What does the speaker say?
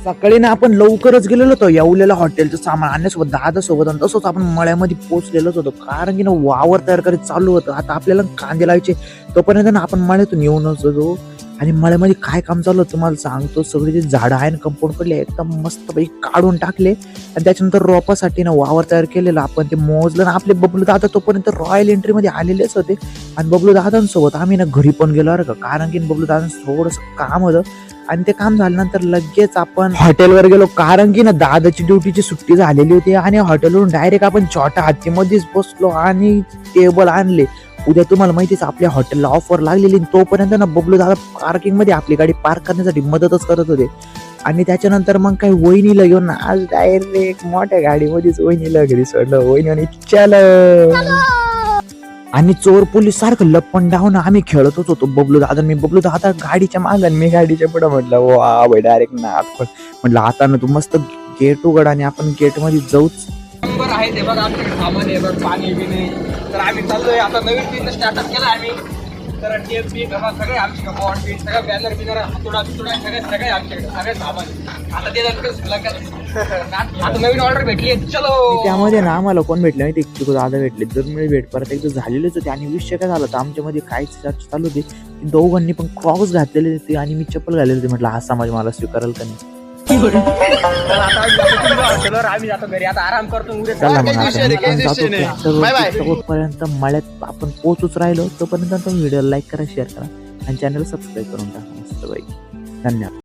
सकाळी ना आपण लवकरच गेलेलो होतो येवलेला हॉटेलचं सामान आणण्यासोबत दादा सोबत आणि तसंच आपण मळ्यामध्ये पोहोचलेलोच होतो कारण की ना वावर तयार करायचं चालू होतं. आता आपल्याला कांदे लावायचे तोपर्यंत ना आपण मळ्यातून येऊनच होतो आणि मळ्यामध्ये काय काम चालू होतं तुम्हाला सांगतो. सगळे जे झाडं आहे ना कंपाऊंड कडले एकदम मस्तपैकी काढून टाकले आणि त्याच्यानंतर रोपासाठी ना वावर तयार केलेला आपण ते मोजलं ना. आपले बबलू दादा तोपर्यंत रॉयल एंट्री मध्ये आलेलेच होते आणि बबलू दादांसोबत आम्ही ना घरी पण गेलो बरं का कारण की बबलू दादांचं थोडंसं काम होतं आणि ते काम झाल्यानंतर लगेच आपण हॉटेलवर गेलो कारण की ना दादाची ड्युटीची सुट्टी झालेली होती आणि हॉटेलवरून डायरेक्ट आपण छोट्या हत्तीमध्येच बसलो आणि टेबल आणले. उद्या तुम्हाला माहितीच आपल्या हॉटेलला ऑफर लागलेली तोपर्यंत ना बबलू दादा पार्किंग मध्ये आपली गाडी पार्क करण्यासाठी मदतच करत होते आणि त्याच्यानंतर मग काही वहिनीला घेऊन आज डायरेक्ट मोठ्या गाडीमध्येच वहिनीला घरी सोडलं. वहिनी आणि आणि चोर पोलीस सारखं लपण डाऊन आम्ही खेळतच होतो बबलू दादा मी. बबलू दादा गाडीच्या मागं मी गाडीच्या पुढे म्हटलं वा भाई डायरेक्ट नाक म्हटलं आता ना तू मस्त गेट उघड आणि आपण गेट मध्ये जाऊच. नंबर आहे ते बघा आमच्याकडे सामान आहे बघ पाणी बिणी तर आम्ही चाललोय आता नवीन बिझनेस स्टार्टअप केला आम्ही. तर टेप बी सगळे आमच्या बॉट बी सगळं बॅनर बिनर हातोडा बितोडा सगळे आमच्याकडे सगळे सामान आता ते आता नवीन ऑर्डर भेटली चलो. त्यामध्ये ना आम्हाला कोण भेटलं माहिती तिकडे दादा भेटले दुर्मिळ भेट परत एकदा झालेलेच होते आणि विषय काय झाला होता आमच्यामध्ये काय चर्चा चालू होती की दोघांनी पण क्रॉक्स घातलेले होते आणि मी चप्पल घातलेली होती. म्हटलं हा समाज मला स्वीकारेल का नाही. आम्ही जातो घरी आता आराम करतो चला मग पर्यंत मळ्यात आपण पोहोचूच राहिलो तोपर्यंत तुम्ही व्हिडिओ लाईक करा शेअर करा आणि चॅनल सबस्क्राईब करून टाका. मस्त बाई धन्यवाद.